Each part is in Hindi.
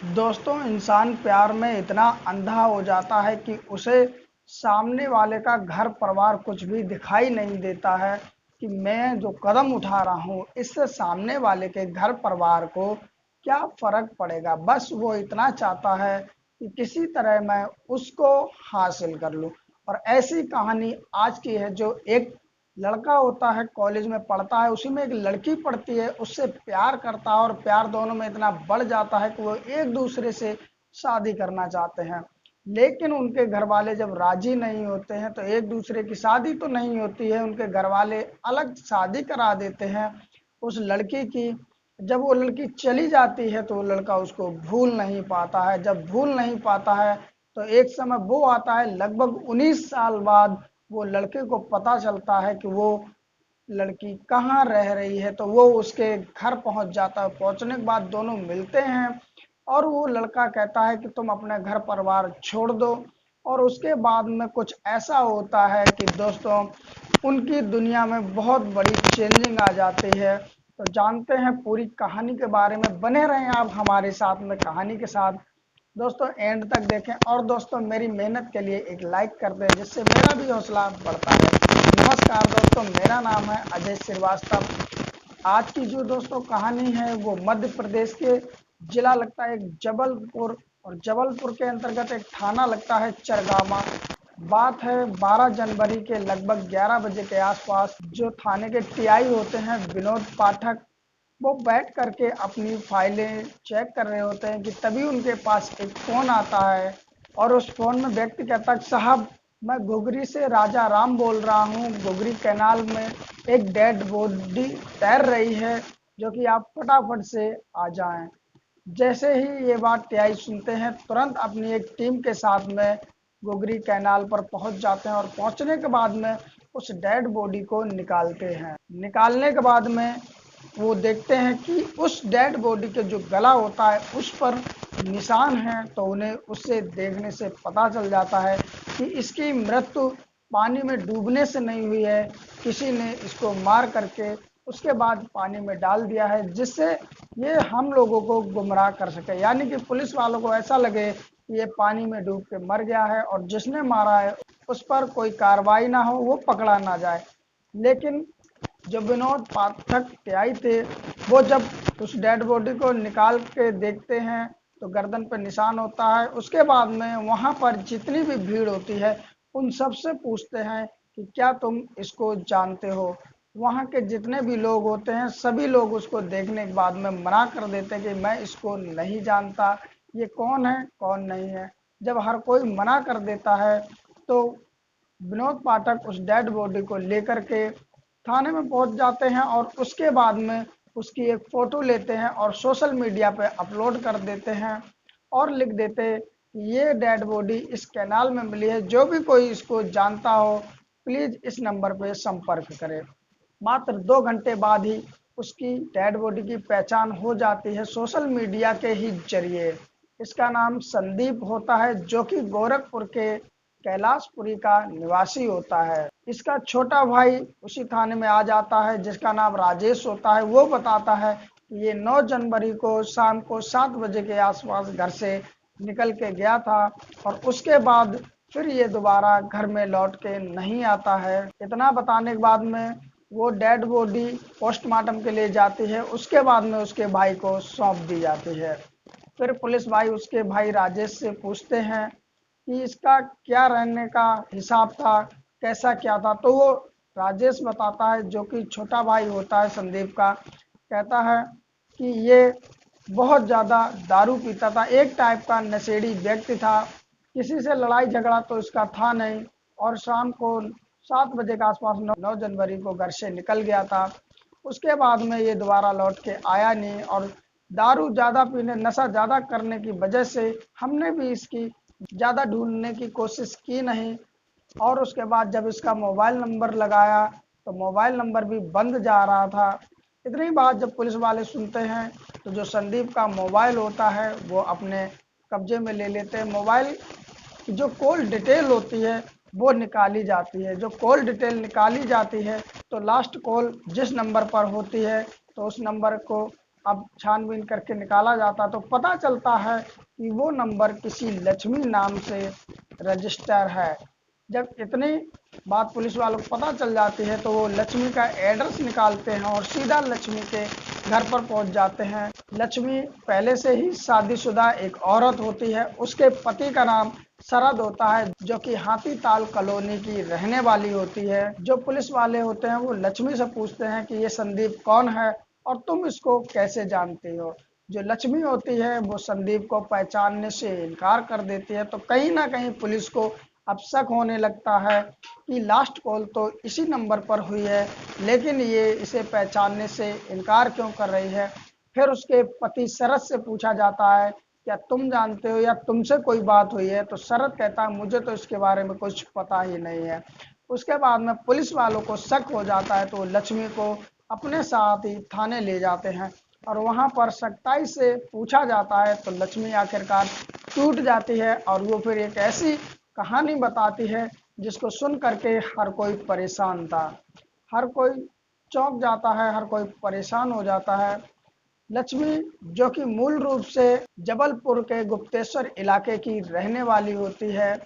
दोस्तों, इंसान प्यार में इतना अंधा हो जाता है कि उसे सामने वाले का घर परिवार कुछ भी दिखाई नहीं देता है कि मैं जो कदम उठा रहा हूँ इससे सामने वाले के घर परिवार को क्या फर्क पड़ेगा। बस वो इतना चाहता है कि किसी तरह मैं उसको हासिल कर लूँ। और ऐसी कहानी आज की है। जो एक लड़का होता है, कॉलेज में पढ़ता है, उसी में एक लड़की पढ़ती है, उससे प्यार करता है और प्यार दोनों में इतना बढ़ जाता है कि वो एक दूसरे से शादी करना चाहते हैं। लेकिन उनके घर वाले जब राजी नहीं होते हैं तो एक दूसरे की शादी तो नहीं होती है, उनके घर वाले अलग शादी करा देते हैं उस लड़की की। जब वो लड़की चली जाती है तो वो लड़का उसको भूल नहीं पाता है। जब भूल नहीं पाता है तो एक समय वो आता है, लगभग 19 साल बाद वो लड़के को पता चलता है कि वो लड़की कहाँ रह रही है। तो वो उसके घर पहुंच जाता है। पहुंचने के बाद दोनों मिलते हैं और वो लड़का कहता है कि तुम अपने घर परिवार छोड़ दो। और उसके बाद में कुछ ऐसा होता है कि दोस्तों, उनकी दुनिया में बहुत बड़ी चेंजिंग आ जाती है। तो जानते हैं पूरी कहानी के बारे में, बने रहें आप हमारे साथ में कहानी के साथ। दोस्तों एंड तक देखें और दोस्तों मेरी मेहनत के लिए एक लाइक कर दें जिससे मेरा भी हौसला बढ़ता है। नमस्कार दोस्तों, मेरा नाम है अजय श्रीवास्तव। आज की जो दोस्तों कहानी है वो मध्य प्रदेश के जिला लगता है एक जबलपुर, और जबलपुर के अंतर्गत एक थाना लगता है चरगामा। बात है 12 जनवरी के लगभग 11 बजे के आसपास। जो थाने के टीआई होते हैं विनोद पाठक, वो बैठ करके अपनी फाइलें चेक कर रहे होते हैं कि तभी उनके पास एक फ़ोन आता है। और उस फ़ोन में व्यक्ति कहता है, साहब मैं घुघरी से राजा राम बोल रहा हूँ, घुघरी कैनाल में एक डेड बॉडी तैर रही है, जो कि आप फटाफट से आ जाएं। जैसे ही ये बात टीआई सुनते हैं, तुरंत अपनी एक टीम के साथ में गोगरी कैनाल पर पहुंच जाते हैं और पहुंचने के बाद में उस डेड बॉडी को निकालते हैं। निकालने के बाद में वो देखते हैं कि उस डेड बॉडी के जो गला होता है उस पर निशान हैं। तो उन्हें उससे देखने से पता चल जाता है कि इसकी मृत्यु पानी में डूबने से नहीं हुई है, किसी ने इसको मार करके उसके बाद पानी में डाल दिया है, जिससे ये हम लोगों को गुमराह कर सके। यानी कि पुलिस वालों को ऐसा लगे कि ये पानी में डूब के मर गया है और जिसने मारा है उस पर कोई कार्रवाई ना हो, वो पकड़ा ना जाए। लेकिन जो विनोद पाठक टीआई थे, वो जब उस डेड बॉडी को निकाल के देखते हैं तो गर्दन पर निशान होता है। उसके बाद में वहां पर जितनी भी भीड़ होती है उन सब से पूछते हैं कि क्या तुम इसको जानते हो। वहाँ के जितने भी लोग होते हैं सभी लोग उसको देखने के बाद में मना कर देते हैं कि मैं इसको नहीं जानता, ये कौन है कौन नहीं है। जब हर कोई मना कर देता है तो विनोद पाठक उस डेड बॉडी को लेकर के थाने में पहुंच जाते हैं और उसके बाद में उसकी एक फ़ोटो लेते हैं और सोशल मीडिया पे अपलोड कर देते हैं और लिख देते हैं कि ये डेड बॉडी इस कैनाल में मिली है, जो भी कोई इसको जानता हो प्लीज़ इस नंबर पे संपर्क करे। मात्र 2 घंटे बाद ही उसकी डेड बॉडी की पहचान हो जाती है सोशल मीडिया के ही जरिए। इसका नाम संदीप होता है, जो कि गोरखपुर के कैलाशपुरी का निवासी होता है। इसका छोटा भाई उसी थाने में आ जाता है जिसका नाम राजेश होता है। वो बताता है कि ये 9 जनवरी को शाम को 7 बजे के आसपास घर से निकल के गया था और उसके बाद फिर ये दोबारा घर में लौट के नहीं आता है। इतना बताने के बाद में वो डेड बॉडी पोस्टमार्टम के लिए जाती है। उसके बाद में उसके भाई को सौंप दी जाती है। फिर पुलिस भाई उसके भाई राजेश से पूछते हैं कि इसका क्या रहने का हिसाब था, कैसा क्या था। तो वो राजेश बताता है, जो कि छोटा भाई होता है संदीप का, कहता है कि ये बहुत ज़्यादा दारू पीता था, एक टाइप का नशेड़ी व्यक्ति था। किसी से लड़ाई झगड़ा तो इसका था नहीं और शाम को 7 बजे के आसपास 9 जनवरी को घर से निकल गया था। उसके बाद में ये दोबारा लौट के आया नहीं और दारू ज़्यादा पीने, नशा ज़्यादा करने की वजह से हमने भी इसकी ज़्यादा ढूंढने की कोशिश की नहीं। और उसके बाद जब इसका मोबाइल नंबर लगाया तो मोबाइल नंबर भी बंद जा रहा था। इतनी बात जब पुलिस वाले सुनते हैं तो जो संदीप का मोबाइल होता है वो अपने कब्जे में ले लेते हैं। मोबाइल की जो कॉल डिटेल होती है वो निकाली जाती है। जो कॉल डिटेल निकाली जाती है तो लास्ट कॉल जिस नंबर पर होती है तो उस नंबर को अब छानबीन करके निकाला जाता तो पता चलता है कि वो नंबर किसी लक्ष्मी नाम से रजिस्टर है। जब इतनी बात पुलिस वालों को पता चल जाती है तो वो लक्ष्मी का एड्रेस निकालते हैं और सीधा लक्ष्मी के घर पर पहुंच जाते हैं। लक्ष्मी पहले से ही शादीशुदा एक औरत होती है। उसके पति का नाम शरद होता है, जो कि हाथी ताल कॉलोनी की रहने वाली होती है। जो पुलिस वाले होते हैं वो लक्ष्मी से पूछते हैं कि ये संदीप कौन है और तुम इसको कैसे जानती हो। जो लक्ष्मी होती है वो संदीप को पहचानने से इनकार कर देती है। तो कहीं ना कहीं पुलिस को अब शक होने लगता है कि लास्ट कॉल तो इसी नंबर पर हुई है, लेकिन ये इसे पहचानने से इनकार क्यों कर रही है। फिर उसके पति शरद से पूछा जाता है क्या तुम जानते हो या तुमसे कोई बात हुई है। तो शरद कहता है मुझे तो इसके बारे में कुछ पता ही नहीं है। उसके बाद में पुलिस वालों को शक हो जाता है तो लक्ष्मी को अपने साथ ही थाने ले जाते हैं और वहां पर सख्ताई से पूछा जाता है। तो लक्ष्मी आखिरकार टूट जाती है और वो फिर एक ऐसी कहानी बताती है जिसको सुन करके हर कोई परेशान था। हर कोई चौंक जाता है, हर कोई परेशान हो जाता है। लक्ष्मी जो कि मूल रूप से जबलपुर के गुप्तेश्वर इलाके की रहने वाली होती है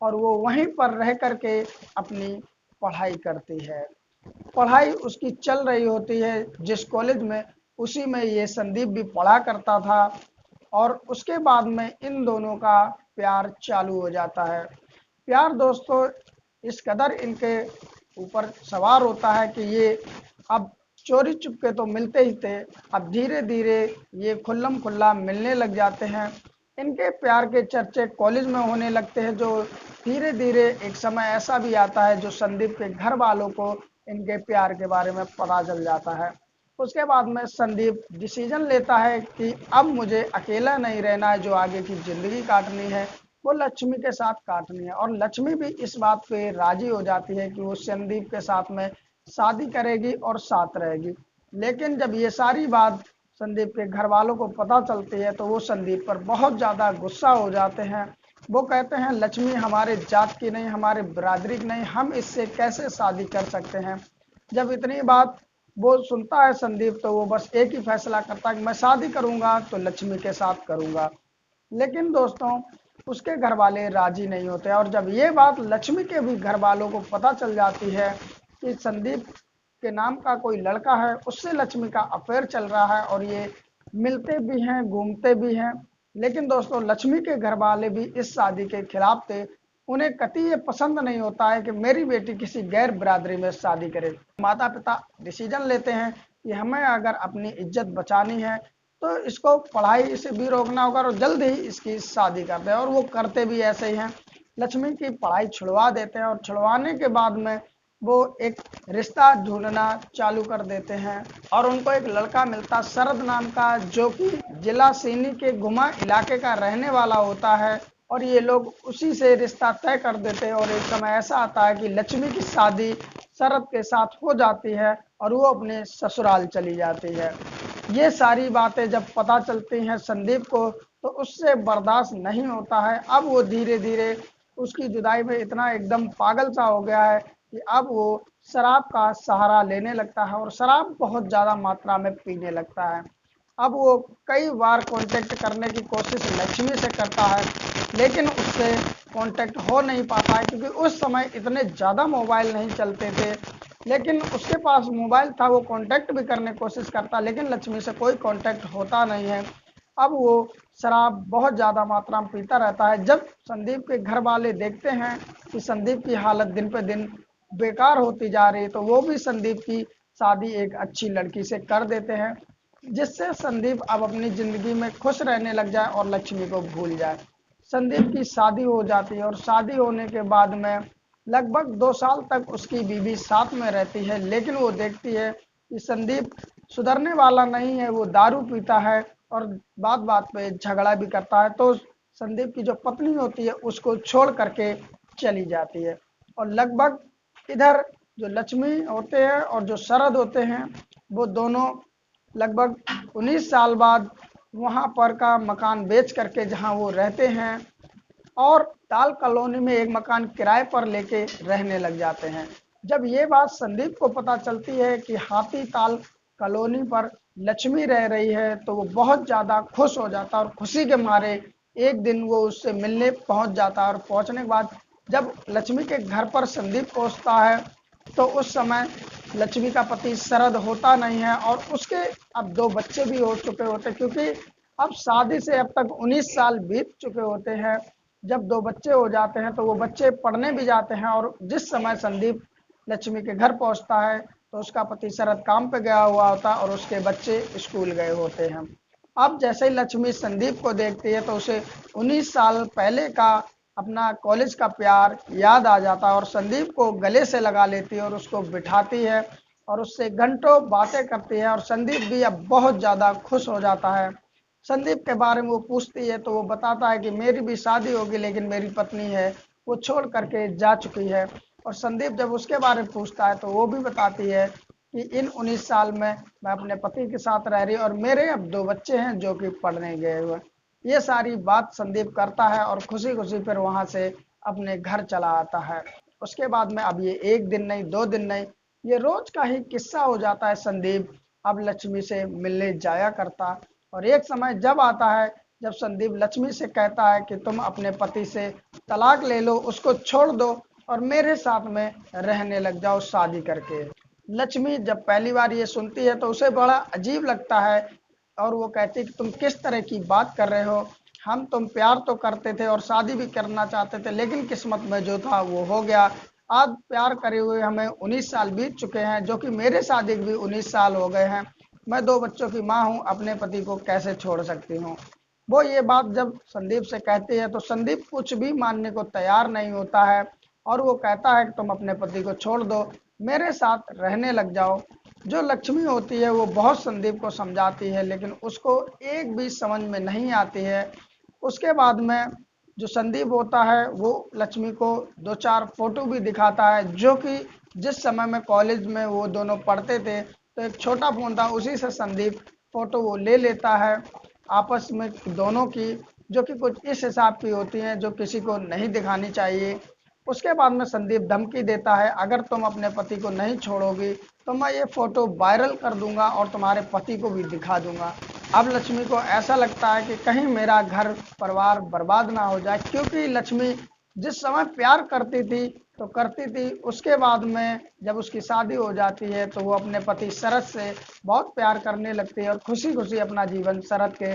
और वो वहीं पर रह करके अपनी पढ़ाई करती है। पढ़ाई उसकी चल रही होती है जिस कॉलेज में, उसी में ये संदीप भी पढ़ा करता था और उसके बाद में इन दोनों का प्यार चालू हो जाता है। प्यार दोस्तों इस कदर इनके ऊपर सवार होता है कि ये अब चोरी चुपके तो मिलते ही थे, अब धीरे धीरे ये खुल्लम खुल्ला मिलने लग जाते हैं। इनके प्यार के चर्चे कॉलेज में होने लगते हैं। जो धीरे धीरे एक समय ऐसा भी आता है जो संदीप के घर वालों को इनके प्यार के बारे में पता चल जाता है। उसके बाद में संदीप डिसीजन लेता है कि अब मुझे अकेला नहीं रहना है, जो आगे की ज़िंदगी काटनी है वो लक्ष्मी के साथ काटनी है। और लक्ष्मी भी इस बात पे राजी हो जाती है कि वो संदीप के साथ में शादी करेगी और साथ रहेगी। लेकिन जब ये सारी बात संदीप के घर वालों को पता चलती है तो वो संदीप पर बहुत ज़्यादा गुस्सा हो जाते हैं। वो कहते हैं लक्ष्मी हमारे जात की नहीं, हमारे बिरादरी की नहीं, हम इससे कैसे शादी कर सकते हैं। जब इतनी बात वो सुनता है संदीप तो वो बस एक ही फैसला करता है कि मैं शादी करूंगा तो लक्ष्मी के साथ करूंगा। लेकिन दोस्तों उसके घर वाले राजी नहीं होते और जब ये बात लक्ष्मी के भी घर वालों को पता चल जाती है कि संदीप के नाम का कोई लड़का है, उससे लक्ष्मी का अफेयर चल रहा है और ये मिलते भी हैं घूमते भी हैं। लेकिन दोस्तों लक्ष्मी के घर वाले भी इस शादी के खिलाफ थे। उन्हें कतई ये पसंद नहीं होता है कि मेरी बेटी किसी गैर बिरादरी में शादी करे। माता पिता डिसीजन लेते हैं कि हमें अगर अपनी इज्जत बचानी है तो इसको पढ़ाई से भी रोकना होगा और जल्द ही इसकी शादी कर दें। और वो करते भी ऐसे ही हैं। लक्ष्मी की पढ़ाई छुड़वा देते हैं और छुड़वाने के बाद में वो एक रिश्ता ढूंढना चालू कर देते हैं और उनको एक लड़का मिलता शरद नाम का, जो कि जिला सीनी के गुमा इलाके का रहने वाला होता है। और ये लोग उसी से रिश्ता तय कर देते हैं और एक समय ऐसा आता है कि लक्ष्मी की शादी शरद के साथ हो जाती है और वो अपने ससुराल चली जाती है। ये सारी बातें जब पता चलती हैं संदीप को तो उससे बर्दाश्त नहीं होता है। अब वो धीरे धीरे उसकी जुदाई में इतना एकदम पागल सा हो गया है कि अब वो शराब का सहारा लेने लगता है और शराब बहुत ज़्यादा मात्रा में पीने लगता है। अब वो कई बार कांटेक्ट करने की कोशिश लक्ष्मी से करता है लेकिन उससे कांटेक्ट हो नहीं पाता है क्योंकि उस समय इतने ज़्यादा मोबाइल नहीं चलते थे। लेकिन उसके पास मोबाइल था, वो कांटेक्ट भी करने की कोशिश करता लेकिन लक्ष्मी से कोई कांटेक्ट होता नहीं है। अब वो शराब बहुत ज़्यादा मात्रा में पीता रहता है। जब संदीप के घर वाले देखते हैं कि संदीप की हालत दिन पे दिन बेकार होती जा रही है तो वो भी संदीप की शादी एक अच्छी लड़की से कर देते हैं, जिससे संदीप अब अपनी ज़िंदगी में खुश रहने लग जाए और लक्ष्मी को भूल जाए। संदीप की शादी हो जाती है और शादी होने के बाद में लगभग 2 साल तक उसकी बीवी साथ में रहती है। लेकिन वो देखती है कि संदीप सुधरने वाला नहीं है, वो दारू पीता है और बात बात पे झगड़ा भी करता है। तो संदीप की जो पत्नी होती है उसको छोड़ करके चली जाती है। और लगभग इधर जो लक्ष्मी होते हैं और जो शरद होते हैं वो दोनों लगभग 19 साल बाद वहां पर का मकान बेच करके जहां वो रहते हैं और ताल कॉलोनी में एक मकान किराए पर लेके रहने लग जाते हैं। जब ये बात संदीप को पता चलती है कि हाथी ताल कॉलोनी पर लक्ष्मी रह रही है तो वो बहुत ज़्यादा खुश हो जाता है और खुशी के मारे एक दिन वो उससे मिलने पहुंच जाता है। और पहुंचने के बाद जब लक्ष्मी के घर पर संदीप पहुंचता है तो उस समय लक्ष्मी का पति शरद होता नहीं है और उसके अब 2 बच्चे भी हो चुके होते, क्योंकि अब शादी से अब तक 19 साल बीत चुके होते हैं। जब 2 बच्चे हो जाते हैं तो वो बच्चे पढ़ने भी जाते हैं और जिस समय संदीप लक्ष्मी के घर पहुंचता है तो उसका पति शरद काम पे गया हुआ होता और उसके बच्चे स्कूल गए होते हैं। अब जैसे ही लक्ष्मी संदीप को देखती है तो उसे 19 साल पहले का अपना कॉलेज का प्यार याद आ जाता है और संदीप को गले से लगा लेती है और उसको बिठाती है और उससे घंटों बातें करती है और संदीप भी अब बहुत ज़्यादा खुश हो जाता है। संदीप के बारे में वो पूछती है तो वो बताता है कि मेरी भी शादी होगी लेकिन मेरी पत्नी है वो छोड़ करके जा चुकी है। और संदीप जब उसके बारे में पूछता है तो वो भी बताती है कि इन 19 साल में मैं अपने पति के साथ रह रही और मेरे अब 2 बच्चे हैं जो कि पढ़ने गए हुए। ये सारी बात संदीप करता है और खुशी खुशी फिर वहां से अपने घर चला आता है। उसके बाद में अब ये 1 दिन नहीं 2 दिन नहीं, ये रोज का ही किस्सा हो जाता है। संदीप अब लक्ष्मी से मिलने जाया करता और एक समय जब आता है जब संदीप लक्ष्मी से कहता है कि तुम अपने पति से तलाक ले लो, उसको छोड़ दो और मेरे साथ में रहने लग जाओ शादी करके। लक्ष्मी जब पहली बार ये सुनती है तो उसे बड़ा अजीब लगता है और वो कहती है कि तुम किस तरह की बात कर रहे हो, हम तुम प्यार तो करते थे और शादी भी करना चाहते थे लेकिन किस्मत में जो था वो हो गया। आज प्यार करे हुए हमें 19 साल बीत चुके हैं, जो कि मेरे शादी के भी 19 साल हो गए हैं। मैं 2 बच्चों की माँ हूँ, अपने पति को कैसे छोड़ सकती हूँ। वो ये बात जब संदीप से कहती है तो संदीप कुछ भी मानने को तैयार नहीं होता है और वो कहता है कि तुम अपने पति को छोड़ दो, मेरे साथ रहने लग जाओ। जो लक्ष्मी होती है वो बहुत संदीप को समझाती है लेकिन उसको एक भी समझ में नहीं आती है। उसके बाद में जो संदीप होता है वो लक्ष्मी को 2-4 फोटो भी दिखाता है, जो कि जिस समय में कॉलेज में वो दोनों पढ़ते थे तो एक छोटा फोन था उसी से संदीप फोटो वो ले लेता है आपस में दोनों की, जो कि कुछ इस हिसाब की होती हैं जो किसी को नहीं दिखानी चाहिए। उसके बाद में संदीप धमकी देता है अगर तुम अपने पति को नहीं छोड़ोगी तो मैं ये फोटो वायरल कर दूंगा और तुम्हारे पति को भी दिखा दूंगा। अब लक्ष्मी को ऐसा लगता है कि कहीं मेरा घर परिवार बर्बाद ना हो जाए, क्योंकि लक्ष्मी जिस समय प्यार करती थी तो करती थी, उसके बाद में जब उसकी शादी हो जाती है तो वो अपने पति शरद से बहुत प्यार करने लगती है और खुशी खुशी अपना जीवन शरद के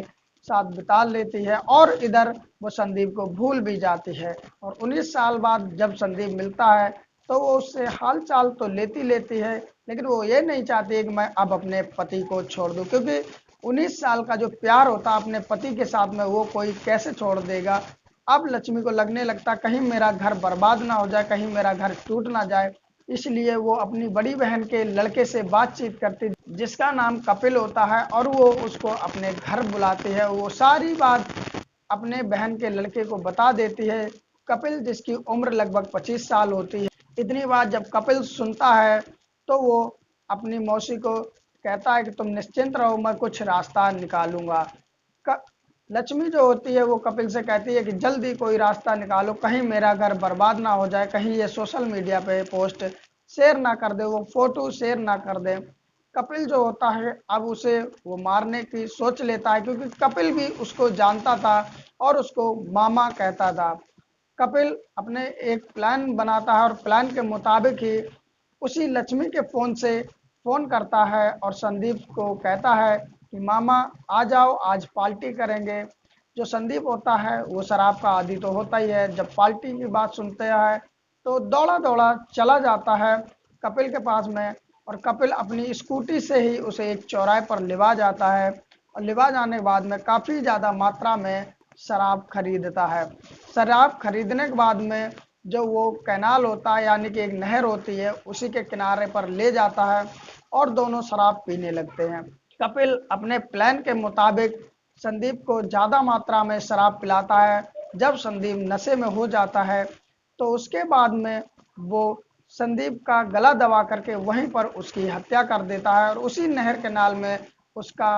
साथ बिता लेती है और इधर वो संदीप को भूल भी जाती है। और 19 साल बाद जब संदीप मिलता है तो वो उससे हाल चाल तो लेती लेती है लेकिन वो ये नहीं चाहती है कि मैं अब अपने पति को छोड़ दूं, क्योंकि 19 साल का जो प्यार होता है अपने पति के साथ में वो कोई कैसे छोड़ देगा। अब लक्ष्मी को लगने लगता कहीं मेरा घर बर्बाद ना हो जाए, कहीं मेरा घर टूट ना जाए, इसलिए वो अपनी बड़ी बहन के लड़के से बातचीत करती जिसका नाम कपिल होता है और वो उसको अपने घर बुलाती है। वो सारी बात अपने बहन के लड़के को बता देती है। कपिल जिसकी उम्र लगभग 25 साल होती है। इतनी बात जब कपिल सुनता है तो वो अपनी मौसी को कहता है कि तुम निश्चिंत रहो, मैं कुछ रास्ता निकालूंगा। लक्ष्मी जो होती है वो कपिल से कहती है कि जल्दी कोई रास्ता निकालो, कहीं मेरा घर बर्बाद ना हो जाए, कहीं ये सोशल मीडिया पे पोस्ट शेयर ना कर दे, वो फोटो शेयर ना कर दे। कपिल जो होता है अब उसे वो मारने की सोच लेता है, क्योंकि कपिल भी उसको जानता था और उसको मामा कहता था। कपिल अपने एक प्लान बनाता है और प्लान के मुताबिक ही उसी लक्ष्मी के फ़ोन से फ़ोन करता है और संदीप को कहता है कि मामा आ जाओ, आज पार्टी करेंगे। जो संदीप होता है वो शराब का आदी तो होता ही है, जब पार्टी की बात सुनते हैं तो दौड़ा दौड़ा चला जाता है कपिल के पास में और कपिल अपनी स्कूटी से ही उसे एक चौराहे पर लिवा जाता है और लिवा जाने के बाद में काफ़ी ज़्यादा मात्रा में शराब खरीदता है। शराब खरीदने के बाद में जो वो कैनाल होता है यानी कि एक नहर होती है उसी के किनारे पर ले जाता है और दोनों शराब पीने लगते हैं। कपिल अपने प्लान के मुताबिक संदीप को ज़्यादा मात्रा में शराब पिलाता है। जब संदीप नशे में हो जाता है तो उसके बाद में वो संदीप का गला दबा करके वहीं पर उसकी हत्या कर देता है और उसी नहर के नाल में उसका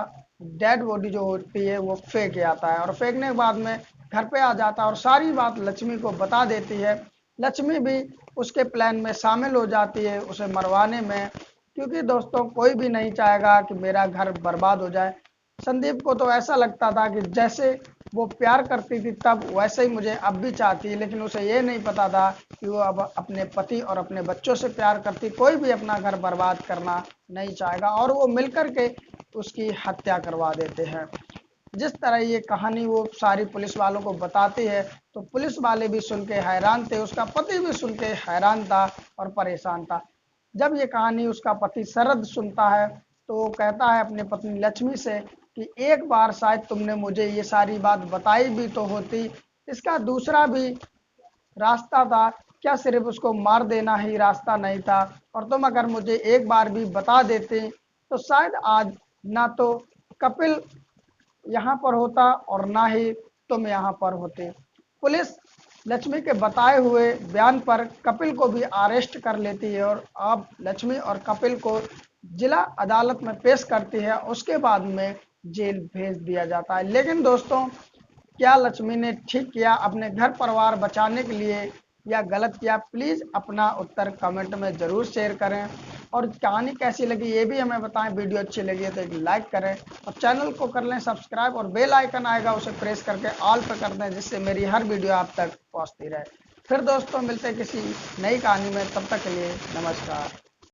डेड बॉडी जो होती है वो फेंक आता है और फेंकने के बाद में घर पे आ जाता है और सारी बात लक्ष्मी को बता देती है। लक्ष्मी भी उसके प्लान में शामिल हो जाती है उसे मरवाने में। क्योंकि दोस्तों कोई भी नहीं चाहेगा कि मेरा घर बर्बाद हो जाए। संदीप को तो ऐसा लगता था कि जैसे वो प्यार करती थी तब, वैसे ही मुझे अब भी चाहती है, लेकिन उसे ये नहीं पता था कि वो अब अपने पति और अपने बच्चों से प्यार करती। कोई भी अपना घर बर्बाद करना नहीं चाहेगा और वो मिलकर के उसकी हत्या करवा देते हैं। जिस तरह ये कहानी वो सारी पुलिस वालों को बताती है, तो पुलिस वाले भी सुन के हैरान थे, उसका पति भी सुन के हैरान था और परेशान था। जब ये कहानी उसका पति शरद सुनता है, तो वो कहता है अपनी पत्नी लक्ष्मी से कि एक बार शायद तुमने मुझे ये सारी बात बताई भी तो होती, इसका दूसरा भी रास्ता था, क्या सिर्फ उसको मार देना ही रास्ता नहीं था? और तुम अगर मुझे एक बार भी बता देते तो शायद आज ना तो कपिल यहाँ पर होता और ना ही तुम यहाँ पर होते। पुलिस लक्ष्मी के बताए हुए बयान पर कपिल को भी अरेस्ट कर लेती है और अब लक्ष्मी और कपिल को जिला अदालत में पेश करती है। उसके बाद में जेल भेज दिया जाता है। लेकिन दोस्तों, क्या लक्ष्मी ने ठीक किया अपने घर परिवार बचाने के लिए या गलत किया? प्लीज़ अपना उत्तर कमेंट में ज़रूर शेयर करें और कहानी कैसी लगी ये भी हमें बताएं। वीडियो अच्छी लगी है तो एक लाइक करें और चैनल को कर लें सब्सक्राइब और बेल आइकन आएगा उसे प्रेस करके ऑल पर कर दें, जिससे मेरी हर वीडियो आप तक पहुंचती रहे। फिर दोस्तों मिलते हैं किसी नई कहानी में, तब तक के लिए नमस्कार।